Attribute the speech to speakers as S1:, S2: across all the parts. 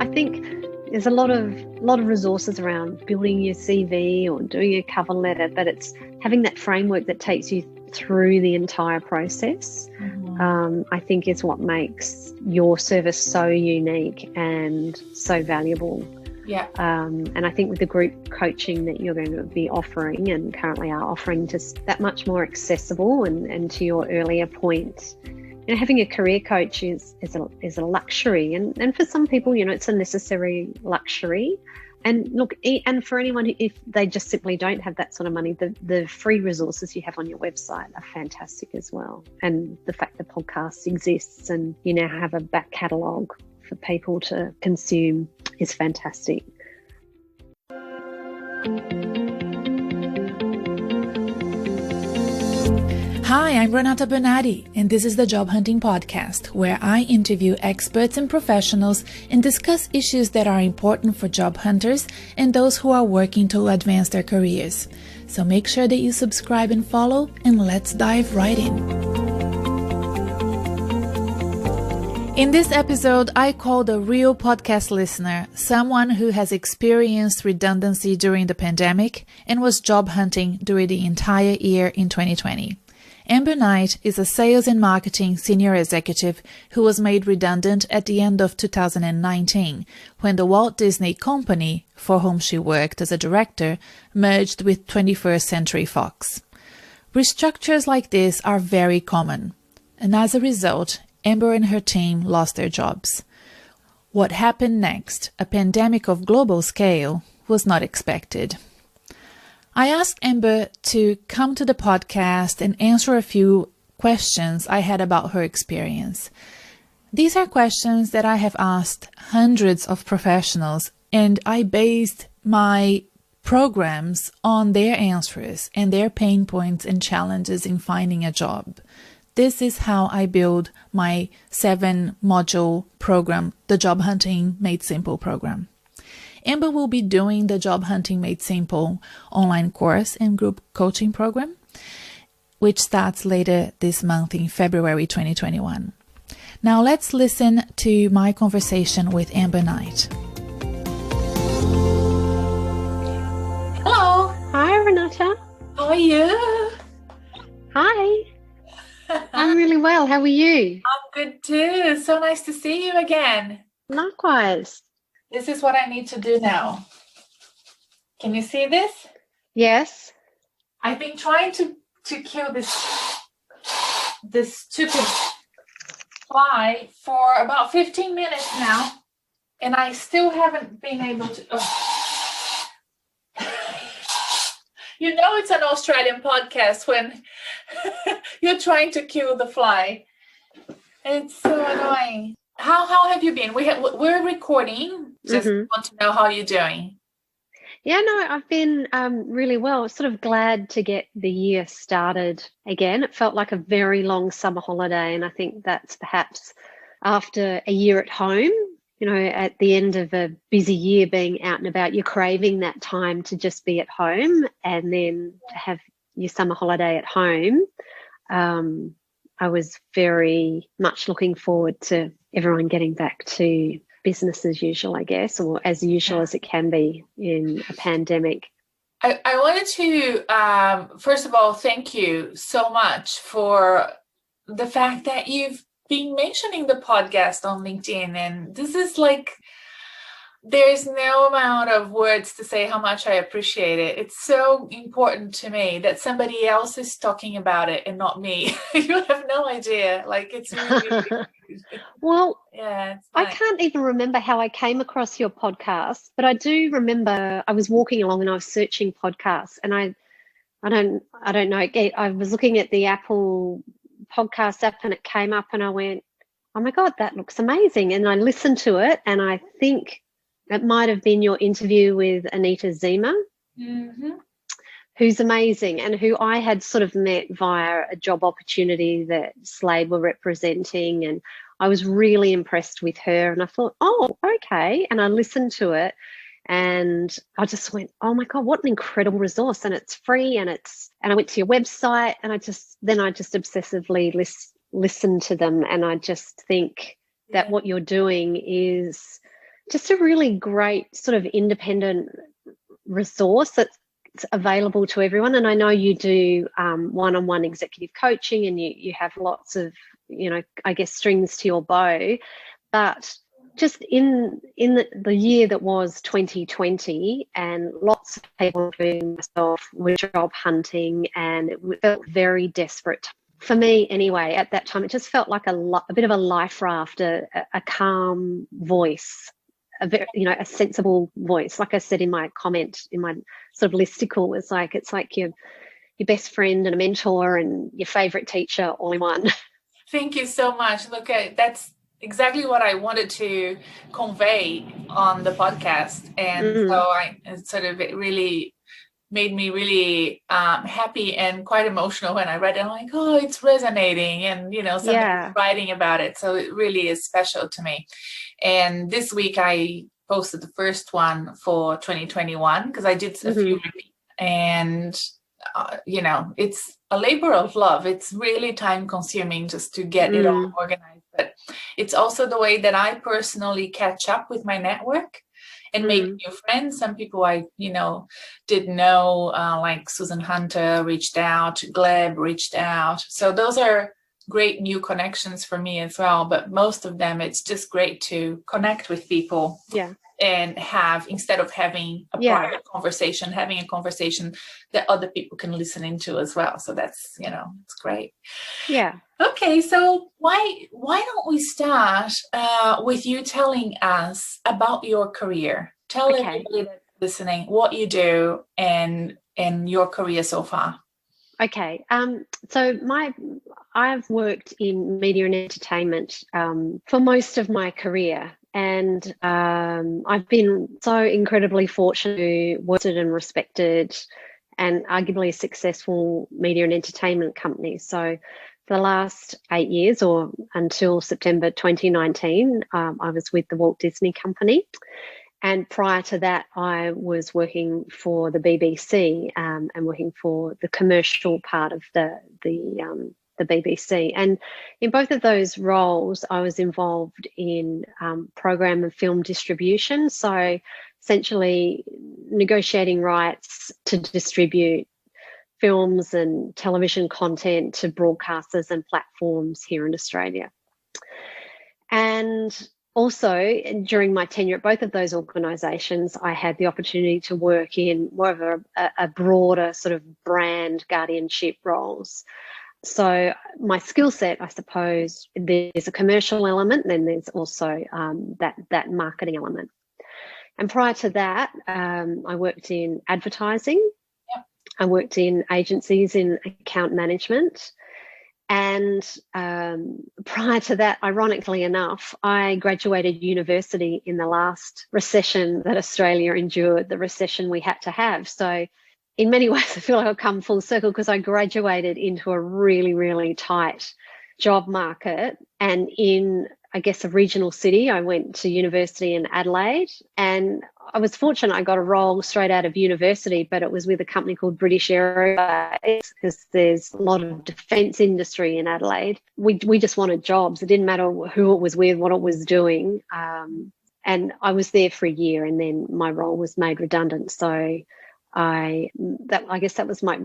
S1: I think there's a lot of resources around building your CV or doing a cover letter, but it's having that framework that takes you through the entire process. I think is what makes your service so unique and so valuable.
S2: Yeah.
S1: And I think with the group coaching that you're going to be offering and currently are offering, just that much more accessible, and to your earlier point, you know, having a career coach is a luxury, and for some people, you know, it's a necessary luxury. And look, and for anyone, if they just simply don't have that sort of money, the free resources you have on your website are fantastic as well. And the fact that podcast exists and you now have a back catalogue for people to consume is fantastic.
S3: Hi, I'm Renata Bernardi, and this is the Job Hunting Podcast, where I interview experts and professionals and discuss issues that are important for job hunters and those who are working to advance their careers. So make sure that you subscribe and follow, and let's dive right in. In this episode, I called a real podcast listener, someone who has experienced redundancy during the pandemic and was job hunting during the entire year in 2020. Amber Knight is a sales and marketing senior executive who was made redundant at the end of 2019 when the Walt Disney Company, for whom she worked as a director, merged with 21st Century Fox. Restructures like this are very common, and as a result, Amber and her team lost their jobs. What happened next, a pandemic of global scale, was not expected. I asked Amber to come to the podcast and answer a few questions I had about her experience. These are questions that I have asked hundreds of professionals, and I based my programs on their answers and their pain points and challenges in finding a job. This is how I build my 7-module program, the Job Hunting Made Simple program. Amber will be doing the Job Hunting Made Simple online course and group coaching program, which starts later this month in February 2021. Now let's listen to my conversation with Amber Knight.
S2: Hello.
S1: Hi, Renata.
S2: How are you?
S1: Hi. I'm really well. How are you?
S2: I'm good too. So nice to see you again.
S1: Likewise.
S2: This is what I need to do now. Can you see this?
S1: Yes.
S2: I've been trying to kill this stupid fly for about 15 minutes now, and I still haven't been able to. Oh. You know it's an Australian podcast when you're trying to kill the fly. It's so annoying. How have you been? We're recording. Just want to know how you're doing.
S1: Yeah, no, I've been really well. Sort of glad to get the year started again. It felt like a very long summer holiday, and I think that's perhaps after a year at home, you know, at the end of a busy year being out and about, you're craving that time to just be at home, and then to have your summer holiday at home. I was very much looking forward to everyone getting back to business as usual, I guess, or as usual as it can be in a pandemic.
S2: I wanted to, first of all, thank you so much for the fact that you've been mentioning the podcast on LinkedIn. And this is like, there's no amount of words to say how much I appreciate it. It's so important to me that somebody else is talking about it and not me. You have no idea. Like, it's really
S1: well,
S2: yeah.
S1: I can't even remember how I came across your podcast, but I do remember I was walking along and I was searching podcasts, and I don't know. I was looking at the Apple podcast app and it came up, and I went, oh my God, that looks amazing. And I listened to it, and I think it might have been your interview with Anita Zima, who's amazing, and who I had sort of met via a job opportunity that Slade were representing. And I was really impressed with her, and I thought, oh, okay. And I listened to it, and I just went, oh my God, what an incredible resource. And it's free, and I went to your website, and I just obsessively listened to them. And I just think that what you're doing is just a really great sort of independent resource that's available to everyone. And I know you do one-on-one executive coaching, and you have lots of, I guess, strings to your bow. But just in the year that was 2020, and lots of people, including myself, were job hunting, and it felt very desperate. For me, anyway, at that time, it just felt like a bit of a life raft, a calm voice, a sensible voice. Like I said in my comment, in my sort of listicle, it's like your best friend and a mentor and your favorite teacher all in one.
S2: Thank you so much. Look, that's exactly what I wanted to convey on the podcast. And so it sort of really made me really happy and quite emotional when I read it. I'm like, oh, it's resonating, and somebody's writing about it. So it really is special to me. And this week I posted the first one for 2021 because I did a few, and it's a labor of love. It's really time consuming just to get it all organized. But it's also the way that I personally catch up with my network and make new friends. Some people I, didn't know, like Susan Hunter reached out, Gleb reached out. So those are great new connections for me as well. But most of them, it's just great to connect with people.
S1: Yeah.
S2: And instead of having a private conversation, having a conversation that other people can listen into as well. So that's, it's great.
S1: Yeah.
S2: Okay, so why don't we start with you telling us about your career? Tell everybody that's listening what you do and your career so far.
S1: Okay. So I've worked in media and entertainment for most of my career. And I've been so incredibly fortunate to work at and respected and arguably a successful media and entertainment company. So for the last 8 years, or until September 2019, I was with the Walt Disney Company. And prior to that, I was working for the BBC and working for the commercial part of the BBC. And in both of those roles, I was involved in program and film distribution. So essentially negotiating rights to distribute films and television content to broadcasters and platforms here in Australia. And also, during my tenure at both of those organisations, I had the opportunity to work in more of a broader sort of brand guardianship roles. So my skill set, I suppose, there's a commercial element, and then there's also that marketing element. And prior to that, I worked in advertising.
S2: Yep.
S1: I worked in agencies in account management. And prior to that, ironically enough, I graduated university in the last recession that Australia endured, the recession we had to have. So in many ways, I feel like I've come full circle because I graduated into a really, really tight job market. And in, I guess, a regional city, I went to university in Adelaide, and I was fortunate I got a role straight out of university, but it was with a company called British Aerospace, because there's a lot of defence industry in Adelaide. We just wanted jobs. It didn't matter who it was with, what it was doing. And I was there for a year, and then my role was made redundant. So I guess that was my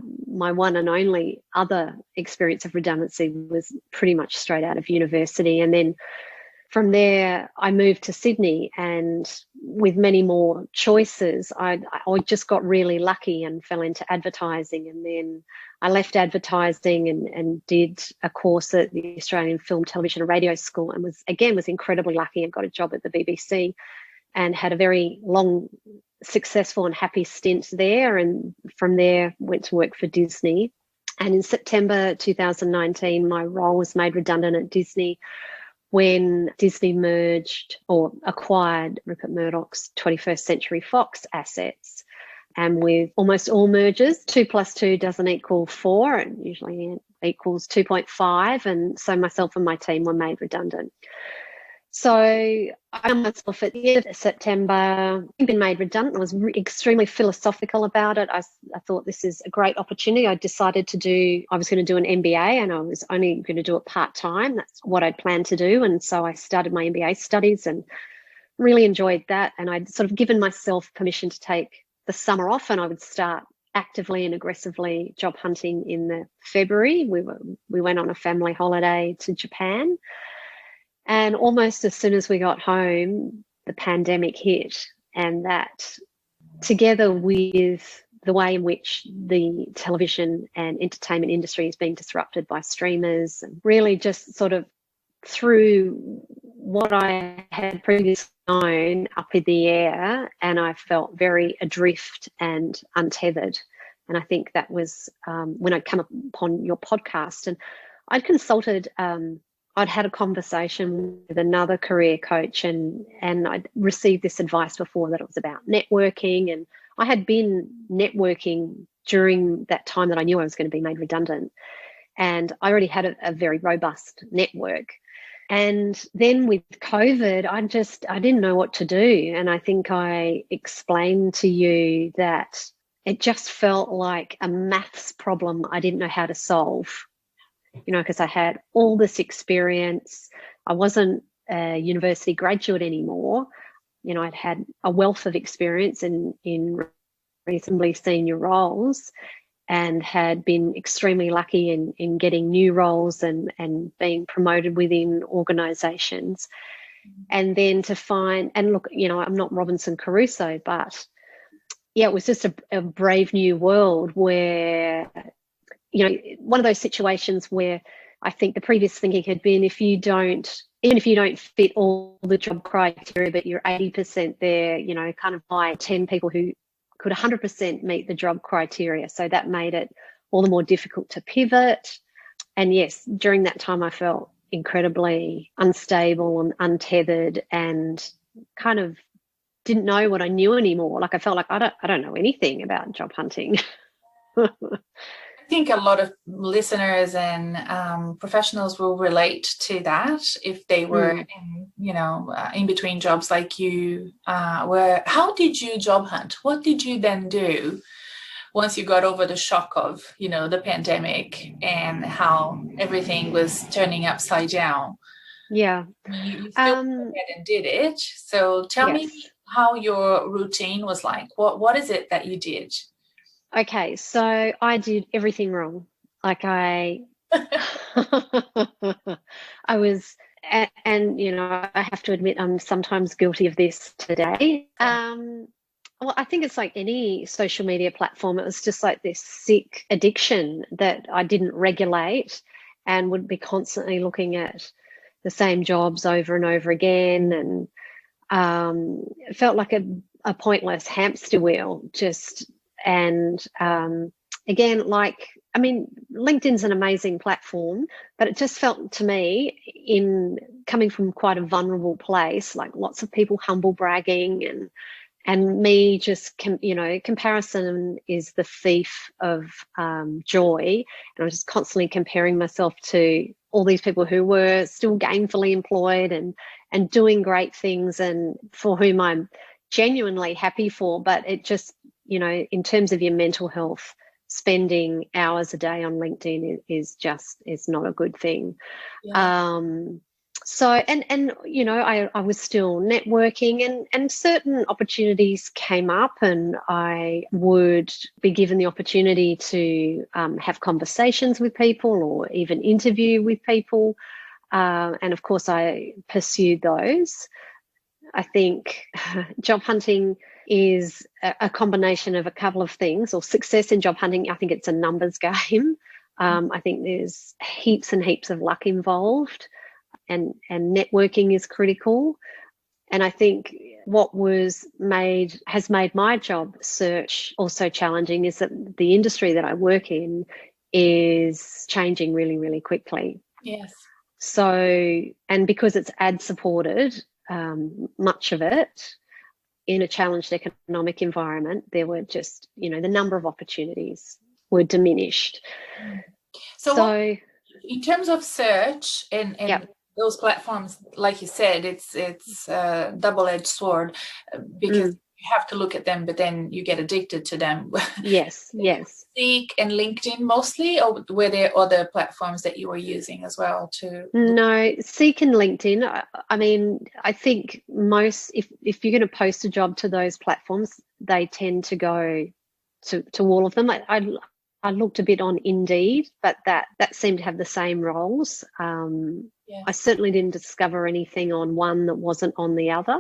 S1: one and only other experience of redundancy, was pretty much straight out of university. And then from there, I moved to Sydney, and with many more choices, I just got really lucky and fell into advertising. And then I left advertising and did a course at the Australian Film, Television and Radio School, and was incredibly lucky and got a job at the BBC and had a very long, successful and happy stint there. And from there, went to work for Disney. And in September 2019, my role was made redundant at Disney when Disney merged or acquired Rupert Murdoch's 21st Century Fox assets. And with almost all mergers, 2 + 2 doesn't equal 4, it usually equals 2.5. And so myself and my team were made redundant. So I found myself at the end of September, been made redundant. I was extremely philosophical about it. I thought this is a great opportunity. I decided I was going to do an MBA, and I was only going to do it part-time. That's what I'd planned to do. And so I started my MBA studies and really enjoyed that. And I'd sort of given myself permission to take the summer off, and I would start actively and aggressively job hunting in the February. We went on a family holiday to Japan, and almost as soon as we got home, the pandemic hit, and that, together with the way in which the television and entertainment industry is being disrupted by streamers, and really just sort of threw what I had previously known up in the air, and I felt very adrift and untethered. And I think that was when I'd come upon your podcast, and I'd consulted, I'd had a conversation with another career coach, and I'd received this advice before that it was about networking, and I had been networking during that time that I knew I was going to be made redundant, and I already had a very robust network. And then with COVID, I didn't know what to do. And I think I explained to you that it just felt like a maths problem I didn't know how to solve, because I had all this experience. I wasn't a university graduate anymore. I'd had a wealth of experience in reasonably senior roles, and had been extremely lucky in getting new roles and being promoted within organisations. And then to find, and look, I'm not Robinson Crusoe, but yeah, it was just a brave new world where, one of those situations where I think the previous thinking had been, even if you don't fit all the job criteria, but you're 80% there, kind of by 10 people who could 100% meet the job criteria. So that made it all the more difficult to pivot. And yes, during that time I felt incredibly unstable and untethered, and kind of didn't know what I knew anymore. Like I felt like I don't know anything about job hunting.
S2: I think a lot of listeners and professionals will relate to that if they were in between jobs like you were. How did you job hunt? What did you then do once you got over the shock of, the pandemic and how everything was turning upside down?
S1: Yeah.
S2: You still went ahead and did it. So tell me how your routine was like. What is it that you did?
S1: Okay, so I did everything wrong. Like I was, and I have to admit I'm sometimes guilty of this today. Well, I think it's like any social media platform. It was just like this sick addiction that I didn't regulate, and would be constantly looking at the same jobs over and over again, and it felt like a pointless hamster wheel. And again, LinkedIn's an amazing platform, but it just felt to me, in coming from quite a vulnerable place, like lots of people humble bragging, and me just, comparison is the thief of joy. And I was just constantly comparing myself to all these people who were still gainfully employed and doing great things, and for whom I'm genuinely happy for. But it just, in terms of your mental health, spending hours a day on LinkedIn is not a good thing. Yeah. So, I was still networking, and certain opportunities came up, and I would be given the opportunity to have conversations with people or even interview with people. And of course I pursued those. I think job hunting is a combination of a couple of things, or success in job hunting, I think it's a numbers game. I think there's heaps and heaps of luck involved, and networking is critical. And I think what has made my job search also challenging is that the industry that I work in is changing really, really quickly.
S2: Yes.
S1: So, and because it's ad supported, much of it, in a challenged economic environment, there were just, the number of opportunities were diminished.
S2: So in terms of search and those platforms, like you said, it's a double-edged sword, because you you have to look at them, but then you get addicted to them.
S1: Yes, yes.
S2: Seek and LinkedIn mostly, or were there other platforms that you were using as well to?
S1: No, Seek and LinkedIn. I mean, I think most, if you're going to post a job to those platforms, they tend to go to all of them. I looked a bit on Indeed, but that seemed to have the same roles.
S2: Yeah.
S1: I certainly didn't discover anything on one that wasn't on the other.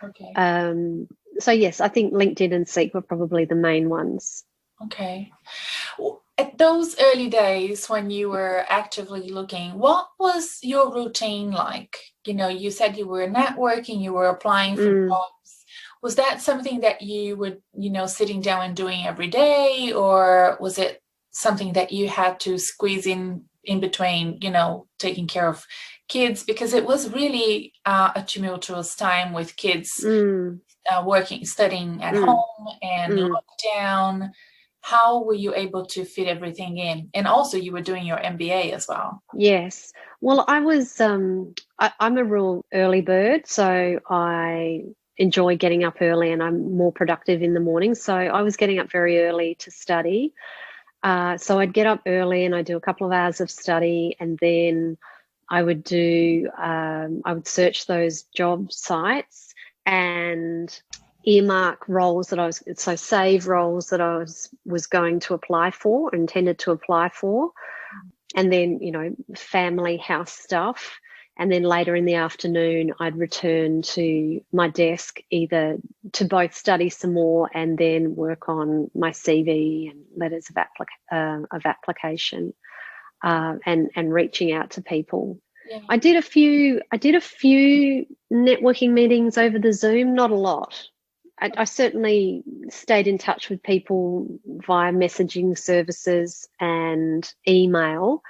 S2: Okay.
S1: So yes, I think LinkedIn and Seek were probably the main ones.
S2: Okay. At those early days when you were actively looking, what was your routine like? You know, you said you were networking, you were applying for jobs. Was that something that you would, sitting down and doing every day, or was it something that you had to squeeze in between, taking care of kids? Because it was really a tumultuous time with kids working, studying at home and lockdown. How were you able to fit everything in? And also you were doing your MBA as well.
S1: Yes. Well, I was, I'm a real early bird, so I enjoy getting up early and I'm more productive in the morning. So I was getting up very early to study. So I'd get up early and I'd do a couple of hours of study, and then I would search those job sites and earmark roles that save roles that I was going to apply for, intended to apply for, and then, family house stuff. And then later in the afternoon, I'd return to my desk either to both study some more and then work on my CV and letters of application and reaching out to people. Yeah. I did a few networking meetings over the Zoom, not a lot. I certainly stayed in touch with people via messaging services and email,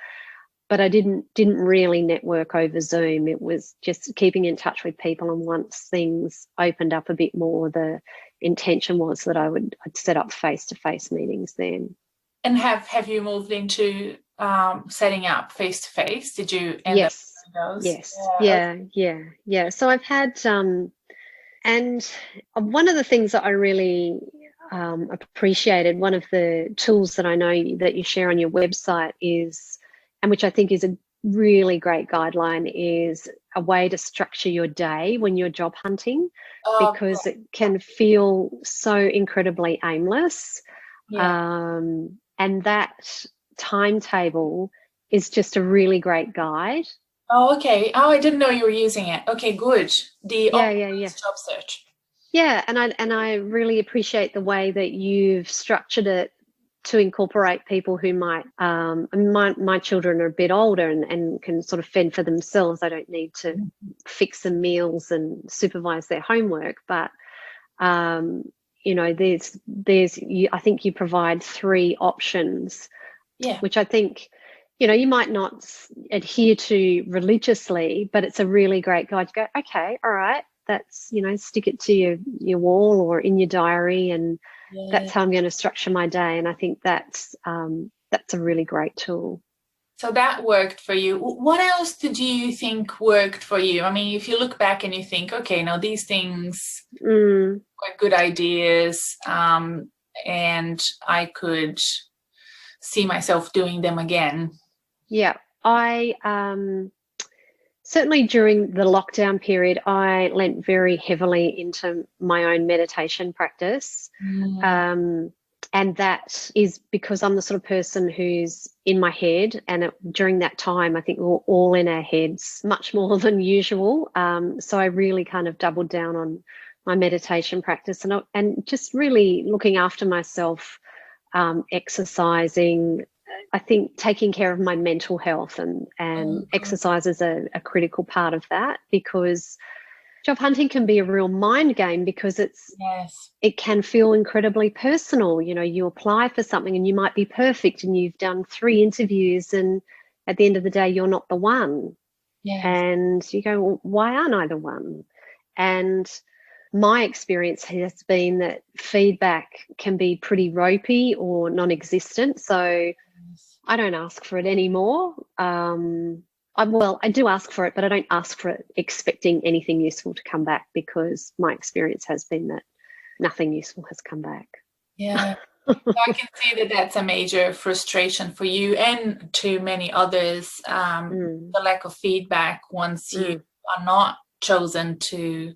S1: but I didn't really network over Zoom. It was just keeping in touch with people, and once things opened up a bit more, the intention was that I'd set up face-to-face meetings then.
S2: And have you moved into setting up face-to-face? Did you end up doing those?
S1: Yes. Yeah. So I've had and one of the things that I really appreciated, one of the tools that I know that you share on your website is, and which I think is a really great guideline, is a way to structure your day when you're job hunting, because it can feel so incredibly aimless. Yeah. And that timetable is just a really great guide.
S2: Oh, okay. Oh, I didn't know you were using it. Okay, good. The job search.
S1: Yeah, and I really appreciate the way that you've structured it to incorporate people who might, my children are a bit older and can sort of fend for themselves. I don't need to fix them meals and supervise their homework, but I think you provide 3 options, which I think, you might not adhere to religiously, but it's a really great guide to go, okay, all right, that's, stick it to your wall or in your diary, and that's how I'm going to structure my day. And I think that's a really great tool.
S2: So that worked for you. What else did you think worked for you? I mean, if you look back and you think, okay, now these things were good ideas, and I could see myself doing them again.
S1: Yeah, I certainly during the lockdown period, I lent very heavily into my own meditation practice. And that is because I'm the sort of person who's in my head, and during that time, I think we're all in our heads much more than usual. So I really kind of doubled down on my meditation practice and just really looking after myself, exercising. I think taking care of my mental health and exercise is a critical part of that, because job hunting can be a real mind game, because it can feel incredibly personal. You apply for something and you might be perfect and you've done 3 interviews, and at the end of the day, you're not the one. Yes. And you go, well, why aren't I the one? And my experience has been that feedback can be pretty ropey or non-existent. So I don't ask for it anymore. I do ask for it, but I don't ask for it expecting anything useful to come back, because my experience has been that nothing useful has come back.
S2: Yeah. So I can see that that's a major frustration for you and to many others, the lack of feedback once you are not chosen to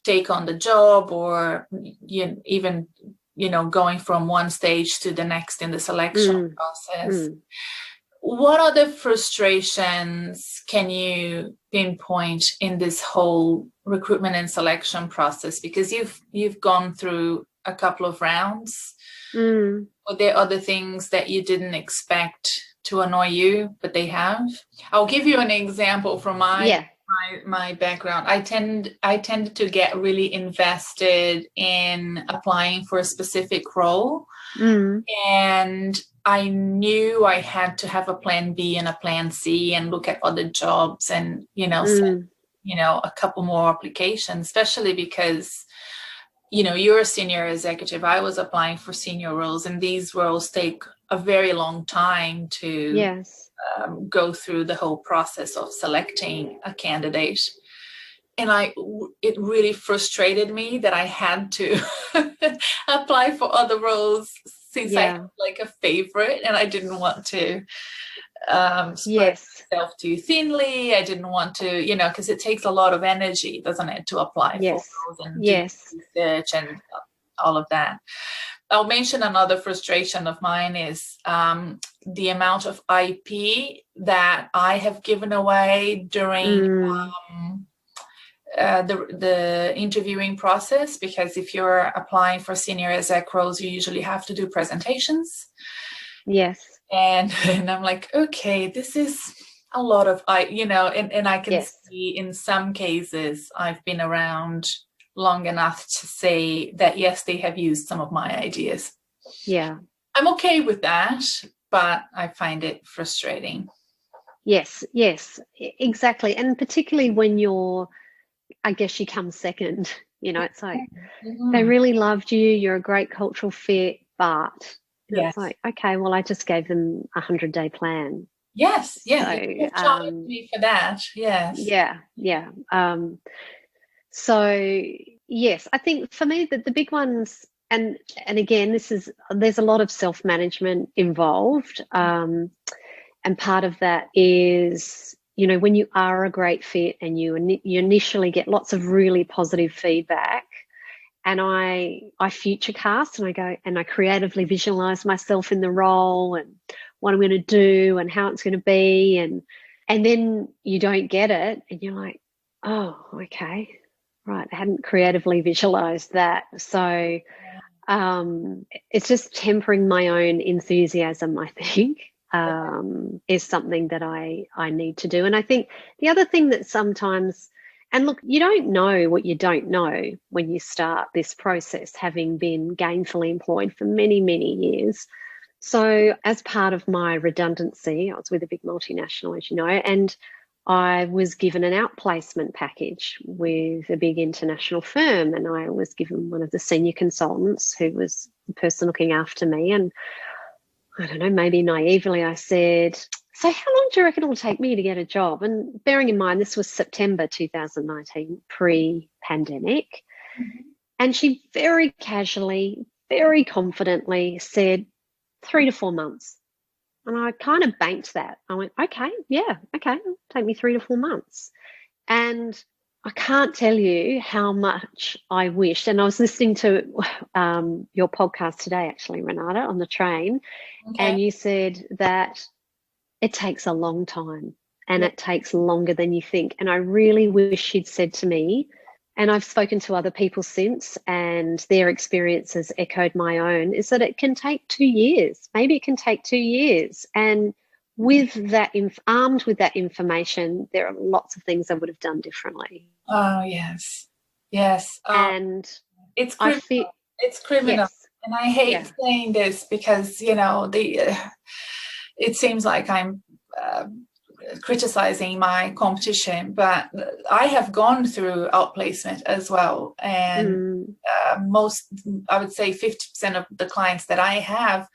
S2: take on the job, or even going from one stage to the next in the selection process. What other frustrations can you pinpoint in this whole recruitment and selection process? Because you've gone through a couple of rounds. Were there other things that you didn't expect to annoy you, but they have? I'll give you an example from my background. I tended to get really invested in applying for a specific role, and I knew I had to have a plan B and a plan C and look at other jobs and send, a couple more applications, especially because you're a senior executive. I was applying for senior roles, and these roles take a very long time to go through the whole process of selecting a candidate. And it really frustrated me that I had to apply for other roles since I had like a favorite, and I didn't want to spread myself too thinly. I didn't want to, because it takes a lot of energy, doesn't it, to apply for roles and do research and all of that. I'll mention another frustration of mine is the amount of IP that I have given away during the interviewing process, because if you're applying for senior exec roles, you usually have to do presentations. And I'm like, okay, this is a lot of and I can see in some cases I've been around long enough to say that yes, they have used some of my ideas. I'm okay with that, but I find it frustrating.
S1: Yes, exactly. And particularly when I guess you come second, it's like they really loved you, you're a great cultural fit, but it's like, okay, well, I just gave them a 100-day plan.
S2: Yes, you challenged me for that.
S1: So yes, I think for me that the big ones, and again, there's a lot of self-management involved, and part of that is when you are a great fit and you initially get lots of really positive feedback, and I future cast and I go and I creatively visualize myself in the role and what I'm going to do and how it's going to be, and then you don't get it and you're like, oh, okay, right, I hadn't creatively visualized that. So it's just tempering my own enthusiasm, I think. Is something that I need to do. And I think the other thing that sometimes, and look, you don't know what you don't know when you start this process, having been gainfully employed for many, many years. So as part of my redundancy, I was with a big multinational, as you know, and I was given an outplacement package with a big international firm, and I was given one of the senior consultants who was the person looking after me. And I don't know, maybe naively I said, so how long do you reckon it'll take me to get a job? And bearing in mind, this was September 2019, pre-pandemic. And she very casually, very confidently said 3 to 4 months. And I kind of banked that. I went, okay, it'll take me 3 to 4 months. And I can't tell you how much I wished, and I was listening to your podcast today, actually, Renata, on the train, and you said that it takes a long time and it takes longer than you think. And I really wish she'd said to me, and I've spoken to other people since, and their experiences echoed my own, is that it can take 2 years. Maybe it can take 2 years. And with that, armed with that information, there are lots of things I would have done differently.
S2: Oh, yes.
S1: And
S2: it's criminal. It's criminal.
S1: Yes.
S2: And I hate saying this because, it seems like I'm criticizing my competition, but I have gone through outplacement as well. And I would say 50% of the clients that I have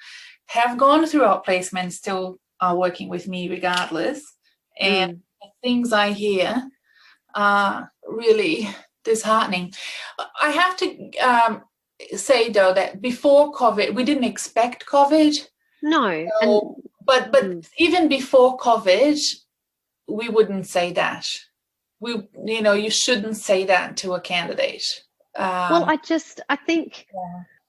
S2: gone through outplacement, still are working with me regardless. And the things I hear are really disheartening. I have to say though that before COVID, we didn't expect COVID.
S1: No.
S2: So, but even before COVID, we wouldn't say that. You shouldn't say that to a candidate.
S1: Well, I think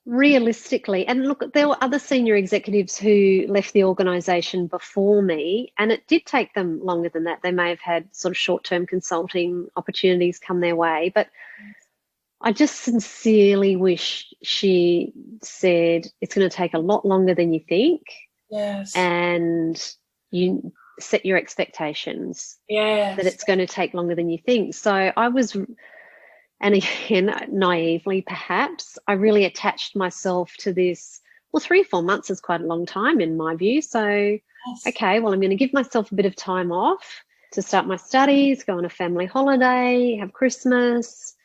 S1: realistically, and look, there were other senior executives who left the organisation before me, and it did take them longer than that. They may have had sort of short-term consulting opportunities come their way, but I just sincerely wish she said it's going to take a lot longer than you think.
S2: Yes.
S1: And you set your expectations.
S2: Yes.
S1: That it's going to take longer than you think. So I was, and again, naively perhaps, I really attached myself to this. Well, 3 or 4 months is quite a long time in my view. So, okay, well, I'm going to give myself a bit of time off to start my studies, go on a family holiday, have Christmas.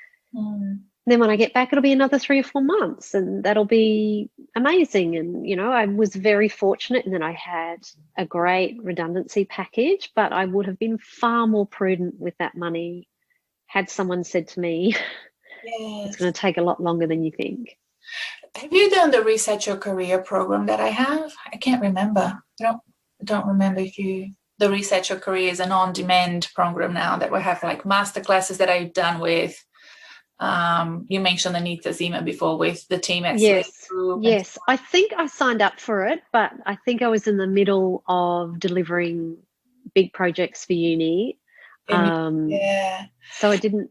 S1: Then when I get back, it'll be another 3 or 4 months, and that'll be amazing. And, I was very fortunate in that I had a great redundancy package, but I would have been far more prudent with that money had someone said to me, it's going to take a lot longer than you think.
S2: Have you done the Reset Your Career program that I have? I can't remember. I don't remember if you... The Reset Your Career is an on-demand program now that we have like masterclasses that I've done with... you mentioned Anita's email before with the team at
S1: Yes,
S2: Group.
S1: Yes. I think I signed up for it, but I think I was in the middle of delivering big projects for uni. So I don't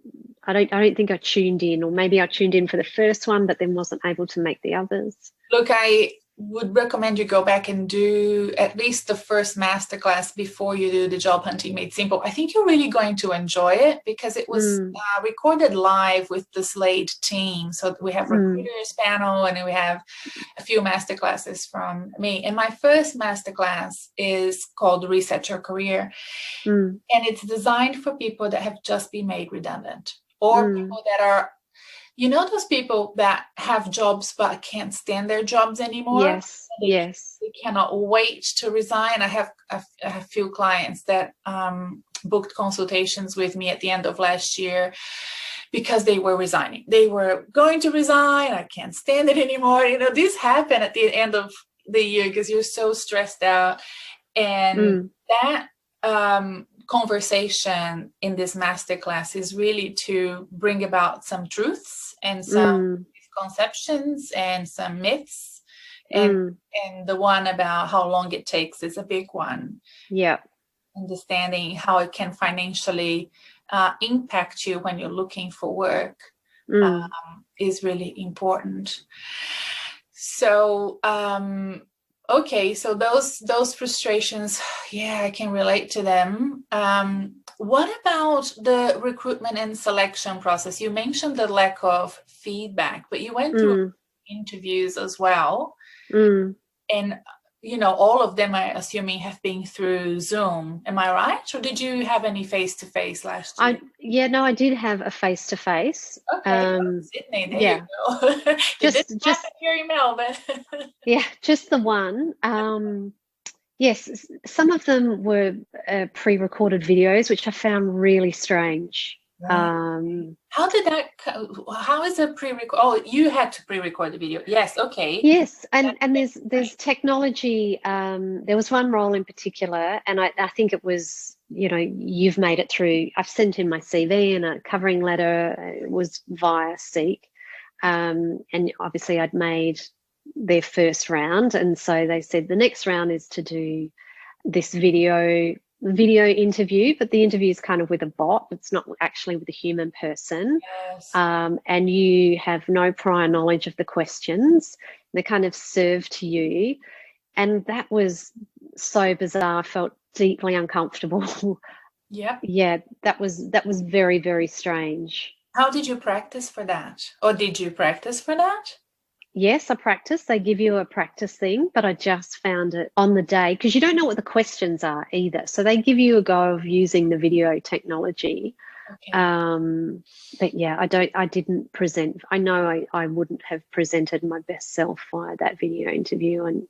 S1: think I tuned in, or maybe I tuned in for the first one, but then wasn't able to make the others.
S2: Look, I would recommend you go back and do at least the first masterclass before you do the Job Hunting Made Simple. I think you're really going to enjoy it because it was recorded live with the Slate team. So we have recruiters panel, and then we have a few masterclasses from me. And my first masterclass is called Reset Your Career. And it's designed for people that have just been made redundant, or people that are, those people that have jobs but can't stand their jobs anymore.
S1: Yes.
S2: They cannot wait to resign. I have a few clients that booked consultations with me at the end of last year because they were resigning. They were going to resign. I can't stand it anymore. This happened at the end of the year because you're so stressed out. And that conversation in this masterclass is really to bring about some truths and some misconceptions and some myths. And the one about how long it takes is a big one.
S1: Yeah.
S2: Understanding how it can financially impact you when you're looking for work is really important. So, okay, so those frustrations, I can relate to them. What about the recruitment and selection process? You mentioned the lack of feedback, but you went through interviews as well. And, all of them, I assuming, have been through Zoom. Am I right? Or did you have any face-to-face last year?
S1: I did have a face-to-face.
S2: Okay, Sydney, there you go. just your email, but
S1: just the one. Yes, some of them were pre-recorded videos, which I found really strange. Right.
S2: How is a pre-record? Oh, you had to pre-record the video. Yes. Okay.
S1: Yes. And there's technology. There was one role in particular, and I think it was, you've made it through. I've sent in my CV and a covering letter. It was via Seek. And obviously I'd made their first round. And so they said the next round is to do this video interview, but the interview is kind of with a bot. It's not actually with a human person.
S2: Yes.
S1: And you have no prior knowledge of the questions. They're kind of served to you. And that was so bizarre. I felt deeply uncomfortable.
S2: Yeah.
S1: Yeah, that was very, very strange.
S2: How did you practice for that? Or did you practice for that?
S1: Yes, I practiced. They give you a practice thing, but I just found it on the day because you don't know what the questions are either. So they give you a go of using the video technology. Okay. But yeah, I didn't present. I know I wouldn't have presented my best self via that video interview. And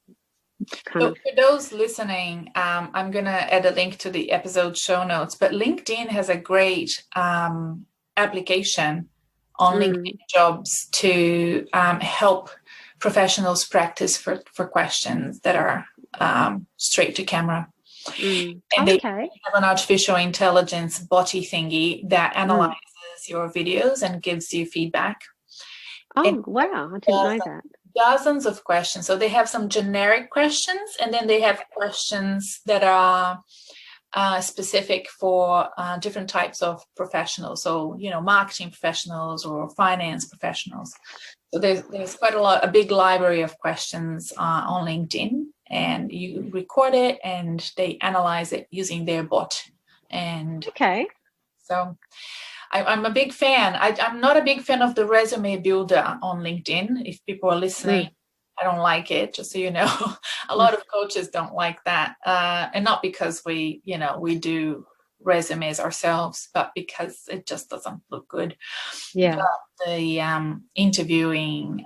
S2: for those listening, I'm going to add a link to the episode show notes, but LinkedIn has a great application on
S1: Mm.
S2: LinkedIn Jobs to help professionals practice for questions that are straight to camera.
S1: Mm.
S2: And they
S1: Okay.
S2: have an artificial intelligence botty thingy that analyzes
S1: Mm.
S2: your videos and gives you feedback. And
S1: Oh, wow. I didn't know that.
S2: dozens of questions. So they have some generic questions, and then they have questions that are specific for different types of professionals. So, marketing professionals or finance professionals. So there's quite a big library of questions on LinkedIn, and you record it and they analyze it using their bot. And
S1: Okay.
S2: so I'm a big fan. I'm not a big fan of the resume builder on LinkedIn. If people are listening, I don't like it, just so you know. A lot of coaches don't like that. And not because we do resumes ourselves, but because it just doesn't look good.
S1: Yeah.
S2: But the interviewing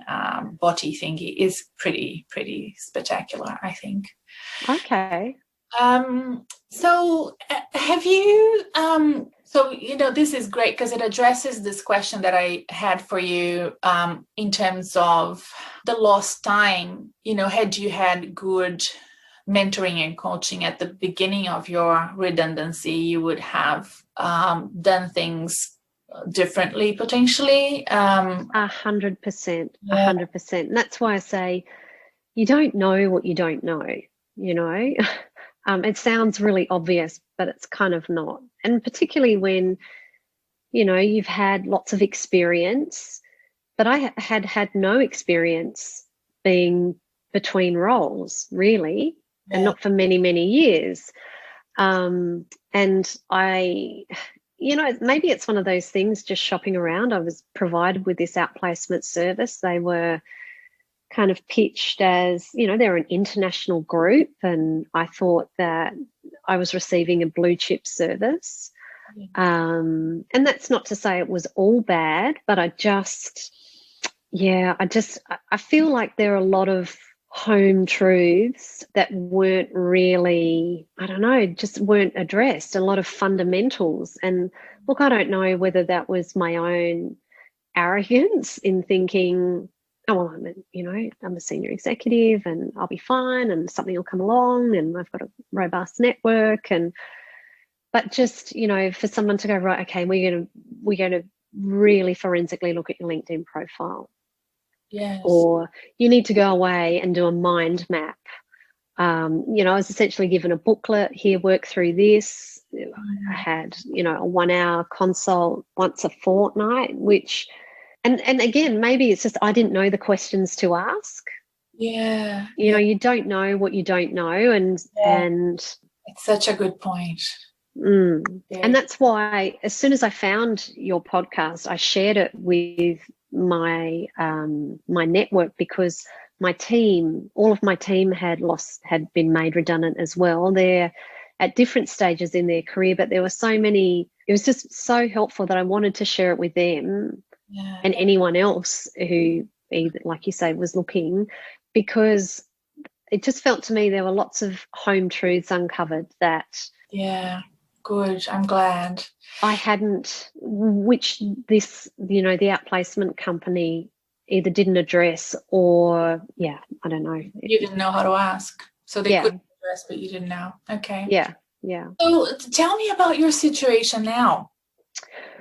S2: botty thingy is pretty spectacular, I think.
S1: Okay.
S2: So have you this is great because it addresses this question that I had for you in terms of the lost time. Had you had good mentoring and coaching at the beginning of your redundancy, you would have done things differently potentially.
S1: 100%. 100%. And that's why I say you don't know what you don't know, It sounds really obvious, but it's kind of not. And particularly when, you've had lots of experience, but I had no experience being between roles, really, and not for many, many years. And maybe it's one of those things, just shopping around. I was provided with this outplacement service. They were kind of pitched as, they're an international group, and I thought that I was receiving a blue chip service. And that's not to say it was all bad, but I feel like there are a lot of home truths that weren't really, just weren't addressed, a lot of fundamentals. And look, I don't know whether that was my own arrogance in thinking, oh, well, I'm a senior executive and I'll be fine and something will come along and I've got a robust network. But just, for someone to go, right, okay, we're going to really forensically look at your LinkedIn profile.
S2: Yes.
S1: Or you need to go away and do a mind map. I was essentially given a booklet here, work through this. I had, a 1 hour consult once a fortnight, which, and again, maybe it's just I didn't know the questions to ask.
S2: Yeah.
S1: You don't know what you don't know. And
S2: it's such a good point.
S1: And that's why as soon as I found your podcast, I shared it with my my network, because all of my team had been made redundant as well. They're at different stages in their career, but there were so many. It was just so helpful that I wanted to share it with them and anyone else who, either, like you say, was looking, because it just felt to me there were lots of home truths uncovered that.
S2: Yeah. Good. I'm glad.
S1: I hadn't, which this, the outplacement company either didn't address or, I don't know.
S2: You didn't know how to ask. So they couldn't address, but you didn't know. Okay.
S1: Yeah.
S2: So tell me about your situation now.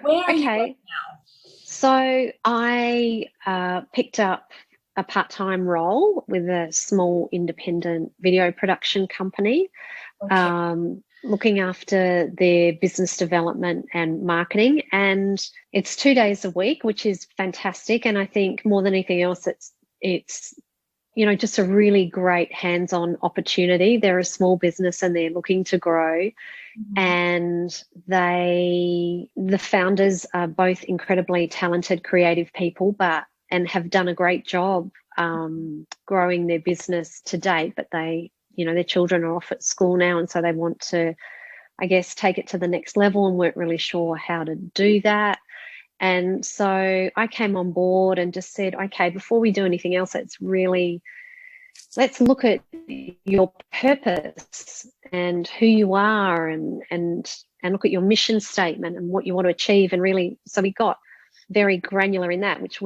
S2: Where are you right now?
S1: So I picked up a part-time role with a small independent video production company. Okay. Looking after their business development and marketing. And it's 2 days a week, which is fantastic. And I think more than anything else, it's just a really great hands-on opportunity. They're a small business and they're looking to grow. Mm-hmm. And the founders are both incredibly talented, creative people, and have done a great job growing their business to date. But their children are off at school now, and so they want to, I guess, take it to the next level and weren't really sure how to do that. And so I came on board and just said, okay, before we do anything else, let's look at your purpose and who you are and look at your mission statement and what you want to achieve. And really, so we got very granular in that, which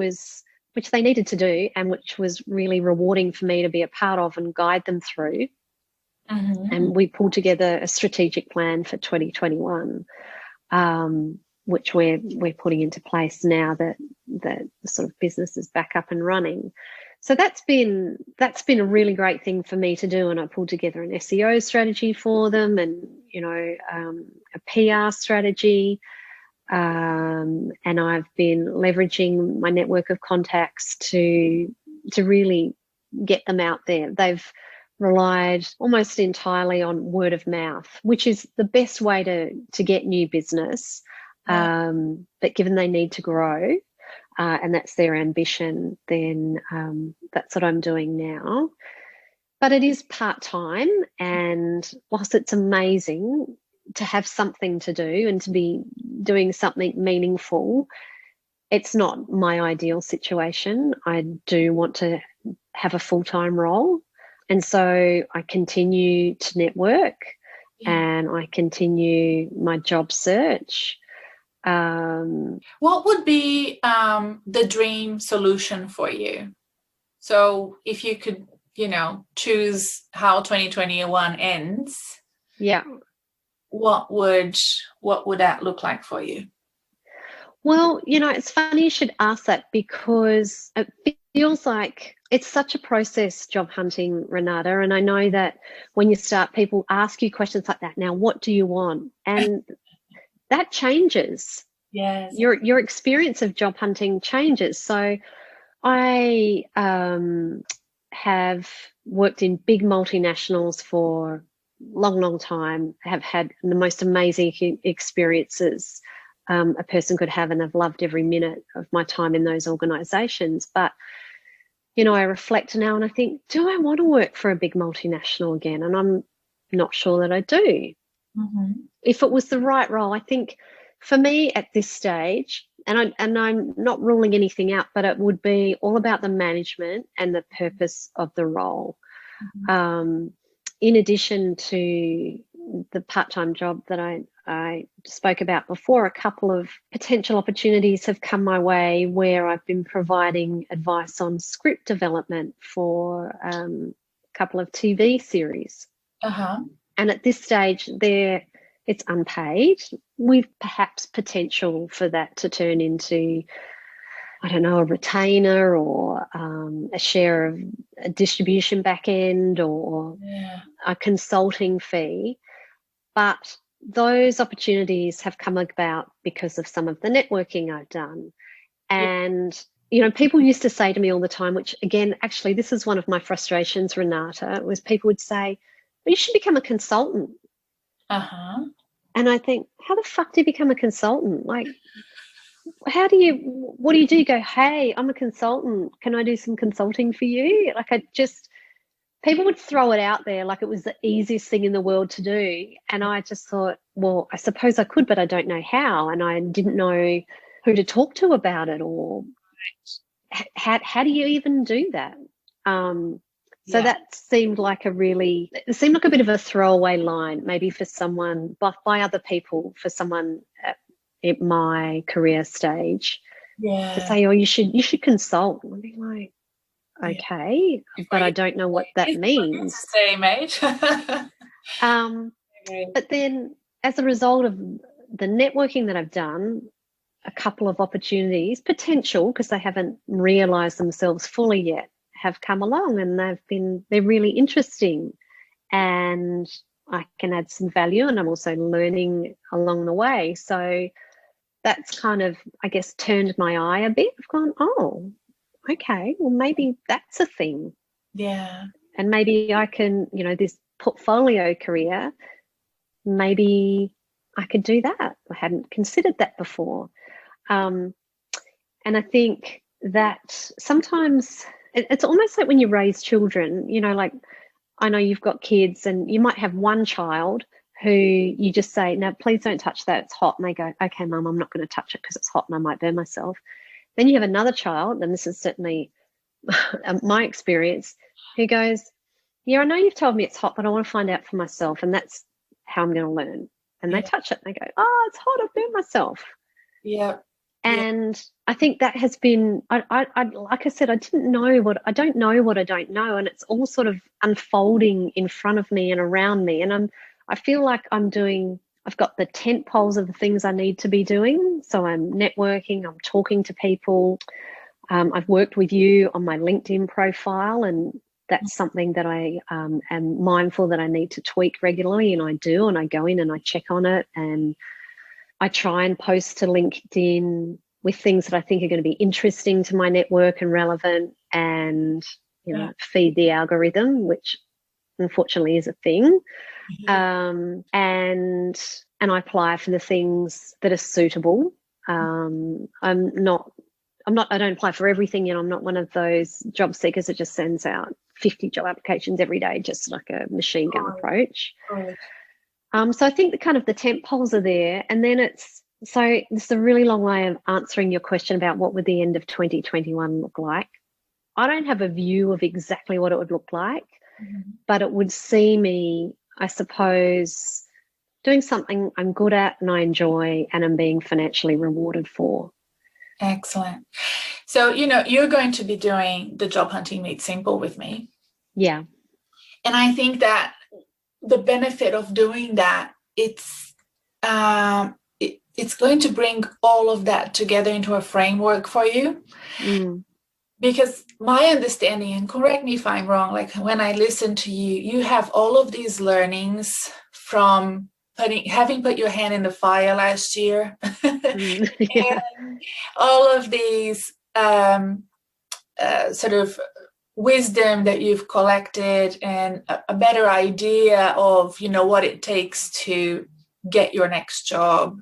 S1: they needed to do, and which was really rewarding for me to be a part of and guide them through. And we pulled together a strategic plan for 2021, which we're putting into place now that the sort of business is back up and running. So that's been a really great thing for me to do, and I pulled together an SEO strategy for them, and a PR strategy, and I've been leveraging my network of contacts to really get them out there. They've relied almost entirely on word of mouth, which is the best way to get new business. But given they need to grow, and that's their ambition, then that's what I'm doing now. But it is part-time, and whilst it's amazing to have something to do and to be doing something meaningful, it's not my ideal situation. I do want to have a full-time role, and so I continue to network and I continue my job search.
S2: What would be the dream solution for you? So if you could, choose how 2021 ends, what would that look like for you?
S1: Well, it's funny you should ask that, because it feels like it's such a process, job hunting, Renata. And I know that when you start, people ask you questions like that. Now, what do you want? And that changes.
S2: Yes.
S1: Your experience of job hunting changes. So I have worked in big multinationals for long time, have had the most amazing experiences a person could have, and I've loved every minute of my time in those organisations. But, I reflect now and I think, do I want to work for a big multinational again? And I'm not sure that I do. If it was the right role, I think for me at this stage, and I'm not ruling anything out, but it would be all about the management and the purpose of the role. In addition to the part-time job that I spoke about before, a couple of potential opportunities have come my way where I've been providing advice on script development for a couple of TV series. And at this stage, it's unpaid, with perhaps potential for that to turn into, I don't know, a retainer or a share of a distribution back end or a consulting fee. But those opportunities have come about because of some of the networking I've done. And, people used to say to me all the time, which again, actually, this is one of my frustrations, Renata, was people would say, well, you should become a consultant. And I think, how the fuck do you become a consultant? Like, what do you do? You go, hey, I'm a consultant. Can I do some consulting for you? Like, people would throw it out there like it was the easiest thing in the world to do. And I just thought, well, I suppose I could, but I don't know how. And I didn't know who to talk to about it, or how do you even do that? So that seemed like a bit of a throwaway line, maybe for someone, but by other people, for someone at my career stage, to say, oh, you should consult. I'd be like, okay, but I don't know what that means.
S2: Say, mate.
S1: But then, as a result of the networking that I've done, a couple of opportunities, potential, because they haven't realised themselves fully yet, have come along, and they're really interesting, and I can add some value, and I'm also learning along the way. So that's kind of, I guess, turned my eye a bit. I've gone, oh, okay, well, maybe that's a thing.
S2: Yeah.
S1: And maybe I can, this portfolio career, maybe I could do that. I hadn't considered that before. And I think that sometimes it's almost like when you raise children, like, I know you've got kids and you might have one child who you just say, no, please don't touch that, it's hot. And they go, okay, Mum, I'm not going to touch it because it's hot and I might burn myself. Then you have another child, and this is certainly my experience, who goes, yeah, I know you've told me it's hot, but I want to find out for myself, and that's how I'm going to learn. And they touch it and they go, oh, it's hot, I've burnt myself.
S2: Yeah.
S1: And I think that has been, like I said, I don't know what I don't know. And it's all sort of unfolding in front of me and around me. And I feel like I've got the tent poles of the things I need to be doing. So I'm networking, I'm talking to people. I've worked with you on my LinkedIn profile, and that's something that I am mindful that I need to tweak regularly. And I do, and I go in and I check on it. And I try and post to LinkedIn with things that I think are going to be interesting to my network and relevant, and feed the algorithm, which unfortunately is a thing. And I apply for the things that are suitable. I don't apply for everything. I'm not one of those job seekers that just sends out 50 job applications every day, just like a machine gun approach.
S2: Right.
S1: So I think the tent poles are there, and then this is a really long way of answering your question about what would the end of 2021 look like. I don't have a view of exactly what it would look like, but it would see me, I suppose, doing something I'm good at and I enjoy and I'm being financially rewarded for.
S2: Excellent. So, you're going to be doing the Job Hunting Made Simple with me.
S1: Yeah.
S2: And I think that the benefit of doing that, it's going to bring all of that together into a framework for you. Because my understanding, and correct me if I'm wrong, like when I listen to you, you have all of these learnings from having put your hand in the fire last year.
S1: Yeah.
S2: And all of these sort of wisdom that you've collected, and a better idea of what it takes to get your next job,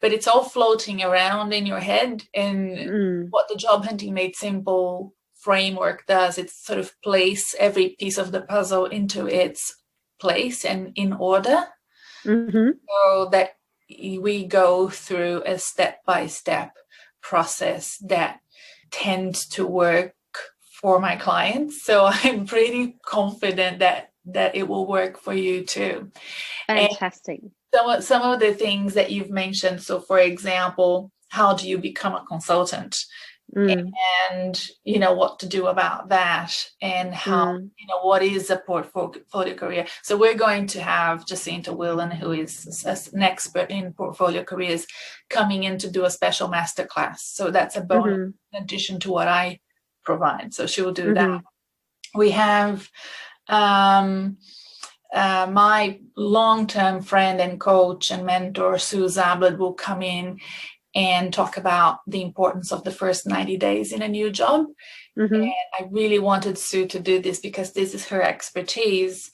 S2: but it's all floating around in your head. And what the Job Hunting Made Simple framework does, it's sort of place every piece of the puzzle into its place and in order, so that we go through a step-by-step process that tends to work for my clients. So I'm pretty confident that it will work for you too.
S1: Fantastic.
S2: And some of the things that you've mentioned. So for example, how do you become a consultant? And what to do about that, and how what is a portfolio career. So we're going to have Jacinta Whelan, who is an expert in portfolio careers, coming in to do a special masterclass. So that's a bonus in addition to what I provide. So she will do that. We have my long-term friend and coach and mentor, Sue Zablud, will come in and talk about the importance of the first 90 days in a new job. And I really wanted Sue to do this because this is her expertise,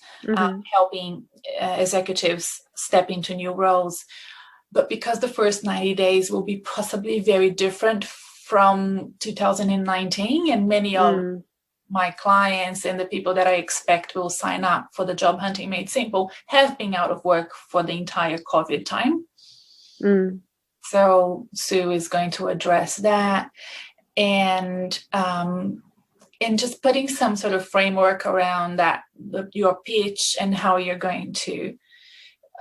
S2: helping executives step into new roles. But because the first 90 days will be possibly very different from 2019, and many of my clients and the people that I expect will sign up for the Job Hunting Made Simple have been out of work for the entire COVID time. So Sue is going to address that, and just putting some sort of framework around that, your pitch, and how you're going to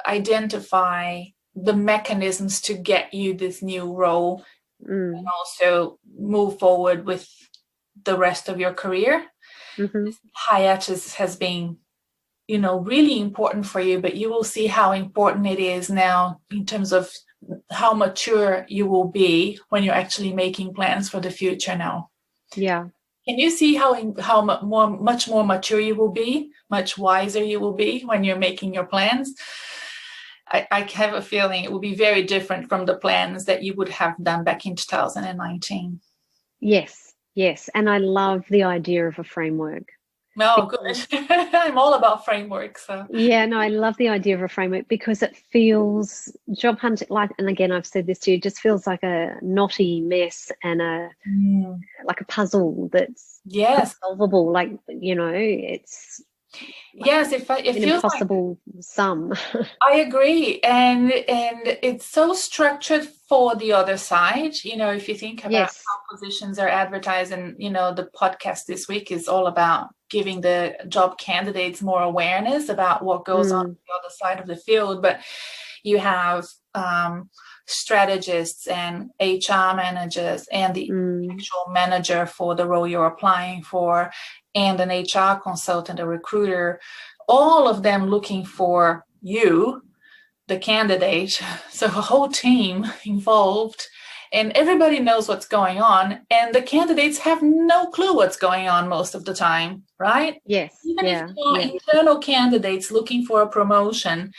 S2: identify the mechanisms to get you this new role, and also move forward with the rest of your career. This hiatus has been, really important for you, but you will see how important it is now in terms of how mature you will be when you're actually making plans for the future now.
S1: Yeah.
S2: Can you see how much more mature you will be, much wiser you will be when you're making your plans? I have a feeling it will be very different from the plans that you would have done back in 2019.
S1: Yes. And I love the idea of a framework.
S2: No, good. I'm all about frameworks. So.
S1: Yeah, no, I love the idea of a framework because it feels job hunting and again, I've said this to you, it just feels like a knotty mess and like a puzzle that's solvable. Like, it's
S2: it feels
S1: impossible sum.
S2: I agree, and it's so structured for the other side. If you think about how positions are advertised, and the podcast this week is all about giving the job candidates more awareness about what goes on the other side of the field. But you have strategists and HR managers and the actual manager for the role you're applying for and an HR consultant, a recruiter, all of them looking for you, the candidate. So a whole team involved, and everybody knows what's going on, and the candidates have no clue what's going on most of the time, right?
S1: Yes.
S2: Even if you are internal candidates looking for a promotion,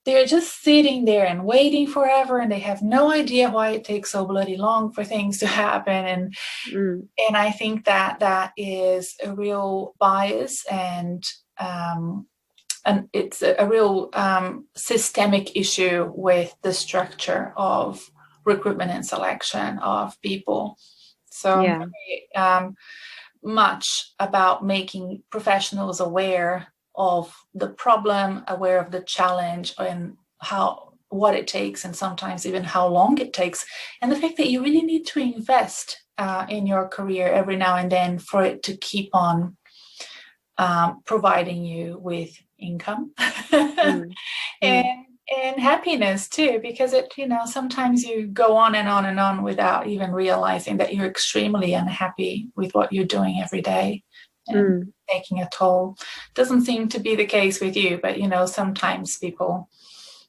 S2: they're just sitting there and waiting forever, and they have no idea why it takes so bloody long for things to happen. And I think that is a real bias, and it's a real systemic issue with the structure of recruitment and selection of people. So very much about making professionals aware of the problem, aware of the challenge, and what it takes, and sometimes even how long it takes, and the fact that you really need to invest in your career every now and then for it to keep on providing you with income and happiness too, because it, sometimes you go on and on and on without even realizing that you're extremely unhappy with what you're doing every day and taking a toll. Doesn't seem to be the case with you, but sometimes people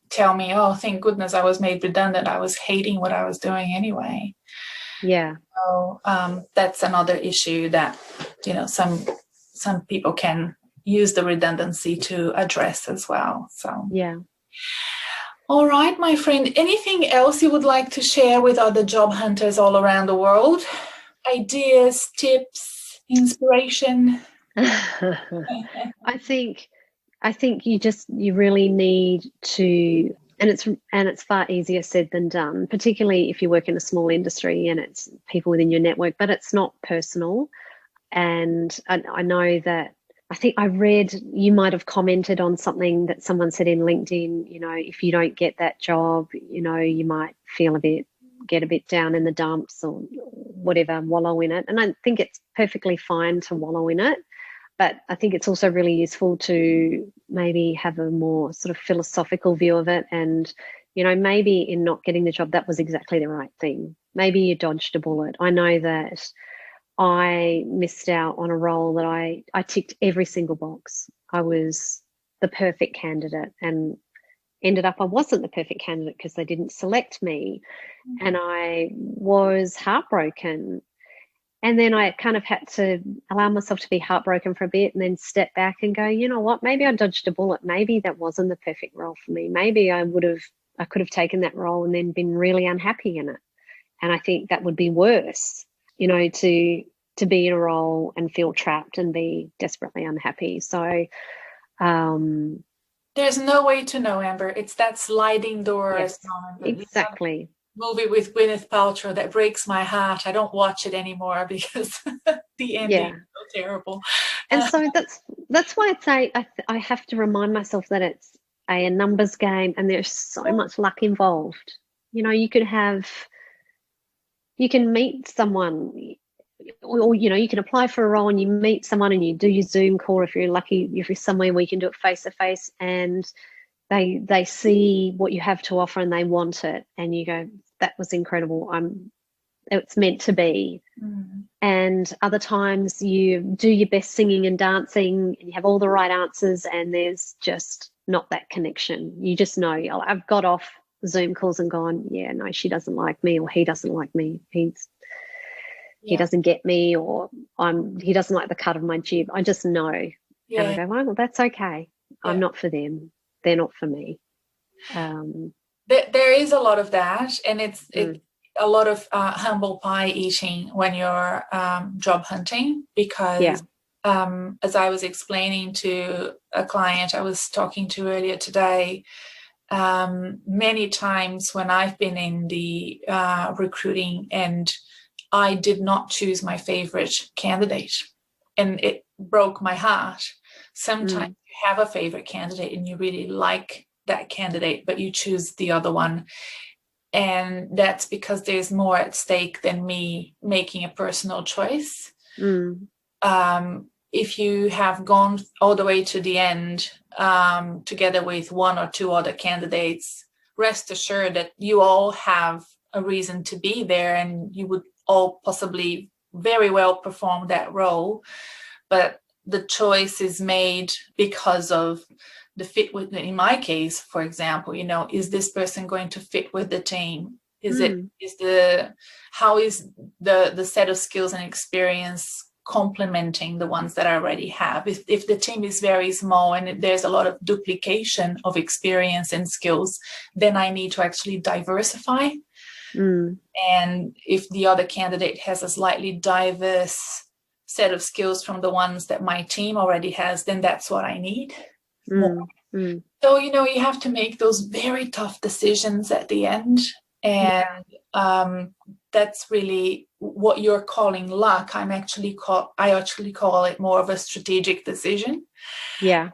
S2: tell me, oh, thank goodness I was made redundant. I was hating what I was doing anyway.
S1: Yeah.
S2: So that's another issue that, some people can use the redundancy to address as well. So,
S1: yeah.
S2: All right, my friend, anything else you would like to share with other job hunters all around the world? Ideas, tips, inspiration?
S1: I think you really need to, and it's far easier said than done, particularly if you work in a small industry and it's people within your network, but it's not personal. And I know that, I think I read, you might have commented on something that someone said in LinkedIn, if you don't get that job, you might get a bit down in the dumps or whatever, wallow in it. And I think it's perfectly fine to wallow in it. But I think it's also really useful to maybe have a more sort of philosophical view of it. And, maybe in not getting the job, that was exactly the right thing. Maybe you dodged a bullet. I know that I missed out on a role that I ticked every single box. I was the perfect candidate, and ended up I wasn't the perfect candidate because they didn't select me. And I was heartbroken. And then I kind of had to allow myself to be heartbroken for a bit and then step back and go, you know what, maybe I dodged a bullet. Maybe that wasn't the perfect role for me. Maybe I could have taken that role and then been really unhappy in it. And I think that would be worse, to be in a role and feel trapped and be desperately unhappy. So
S2: there's no way to know, Amber. It's that sliding door.
S1: Yes, exactly.
S2: Movie with Gwyneth Paltrow that breaks my heart. I don't watch it anymore because the ending is so terrible.
S1: And so that's why I'd say I have to remind myself that it's a numbers game and there's so much luck involved. You can meet someone, or you can apply for a role and you meet someone and you do your Zoom call, if you're lucky, if you're somewhere where you can do it face to face, and they see what you have to offer and they want it, and you go, that was incredible, it's meant to be. And other times you do your best singing and dancing and you have all the right answers and there's just not that connection. You just know, I've got off Zoom calls and gone, yeah, no, she doesn't like me, or he doesn't like me, he doesn't get me, or he doesn't like the cut of my jib. I just know. And I go, well, that's okay. I'm not for them. They're not for me.
S2: There is a lot of that, and it's a lot of humble pie eating when you're job hunting, because as I was explaining to a client I was talking to earlier today, many times when I've been in the recruiting and I did not choose my favorite candidate, and it broke my heart. Sometimes you have a favorite candidate and you really like that candidate, but you choose the other one. And that's because there's more at stake than me making a personal choice. If you have gone all the way to the end together with one or two other candidates rest assured that you all have a reason to be there, and you would all possibly very well perform that role. But the choice is made because of the fit with, in my case, for example, is this person going to fit with the team? How is the set of skills and experience complementing the ones that I already have? If the team is very small and there's a lot of duplication of experience and skills, then I need to actually diversify. And if the other candidate has a slightly diverse set of skills from the ones that my team already has, then that's what I need. So, you have to make those very tough decisions at the end. And that's really what you're calling luck. I actually call it more of a strategic decision.
S1: Yeah.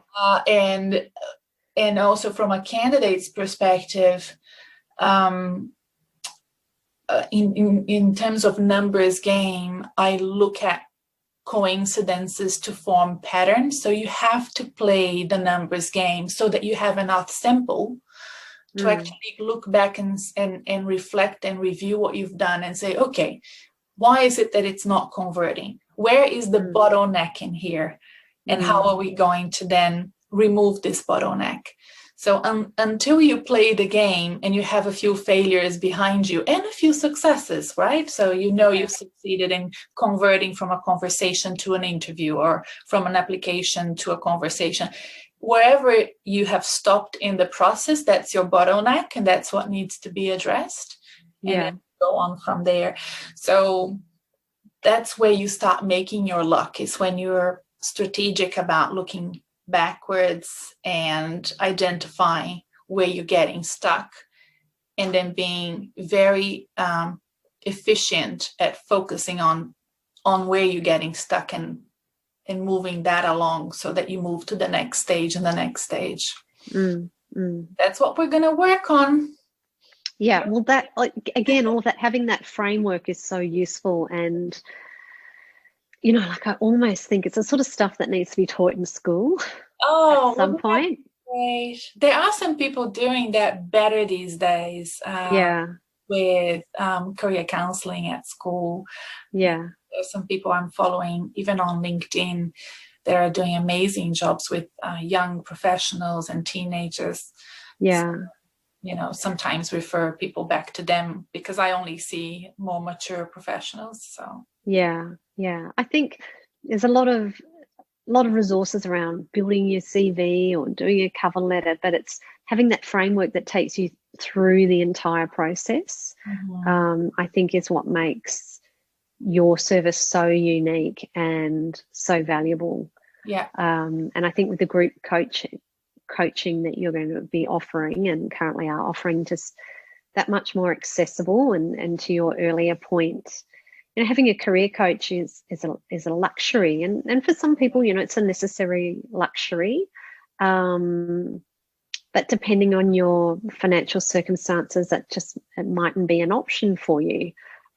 S2: And also from a candidate's perspective, in terms of numbers game, I look at coincidences to form patterns. So you have to play the numbers game so that you have enough sample to actually look back and reflect and review what you've done and say, okay, why is it that it's not converting? Where is the bottleneck in here? And how are we going to then remove this bottleneck? So until you play the game and you have a few failures behind you and a few successes, right? So you've succeeded in converting from a conversation to an interview, or from an application to a conversation. Wherever you have stopped in the process, that's your bottleneck, and that's what needs to be addressed. And then go on from there. So that's where you start making your luck, is when you're strategic about looking backwards and identifying where you're getting stuck, and then being very efficient at focusing on where you're getting stuck and moving that along so that you move to the next stage and the next stage. That's what we're going to work on.
S1: Yeah, well, that, again, all of that, having that framework is so useful. And I almost think it's the sort of stuff that needs to be taught in school at some point.
S2: Great. There are some people doing that better these days. With career counseling at school.
S1: Yeah.
S2: There's some people I'm following, even on LinkedIn, that are doing amazing jobs with young professionals and teenagers.
S1: Yeah.
S2: So, sometimes refer people back to them because I only see more mature professionals. So
S1: yeah. I think there's a lot of resources around building your CV or doing a cover letter, but it's having that framework that takes you through the entire process. I think is what makes your service so unique and so valuable.
S2: Yeah.
S1: And I think with the group coaching that you're going to be offering and currently are offering, just that much more accessible. And to your earlier point, having a career coach is a luxury, and for some people, it's a necessary luxury. But depending on your financial circumstances, it mightn't be an option for you.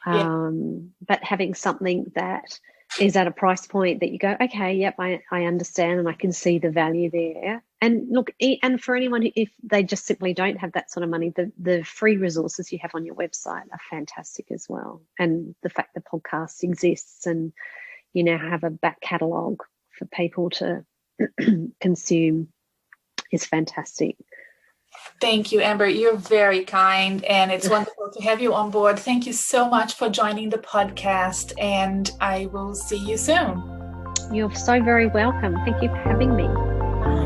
S1: But having something that is at a price point that you go, okay, yep, I understand, and I can see the value there. And look, and for anyone, if they just simply don't have that sort of money, the free resources you have on your website are fantastic as well. And the fact the podcast exists, and you now have a back catalogue for people to consume, is fantastic.
S2: Thank you, Amber. You're very kind, and it's wonderful to have you on board. Thank you so much for joining the podcast, and I will see you soon.
S1: You're so very welcome. Thank you for having me. Bye.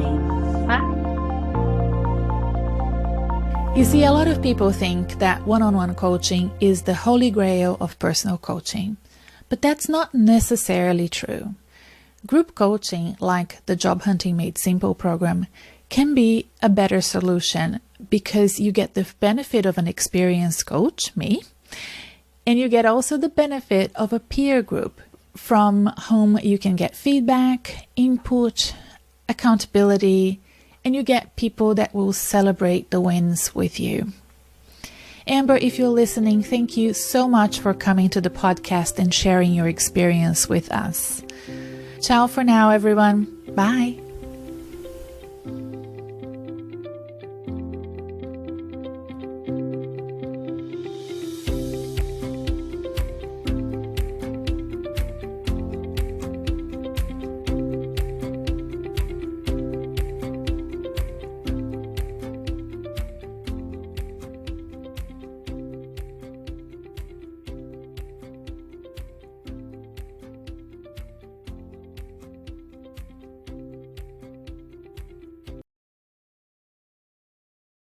S3: You see, a lot of people think that one-on-one coaching is the holy grail of personal coaching, but that's not necessarily true. Group coaching, like the Job Hunting Made Simple program, can be a better solution because you get the benefit of an experienced coach, me, and you get also the benefit of a peer group from whom you can get feedback, input, accountability, and you get people that will celebrate the wins with you. Amber, if you're listening, thank you so much for coming to the podcast and sharing your experience with us. Ciao for now, everyone. Bye.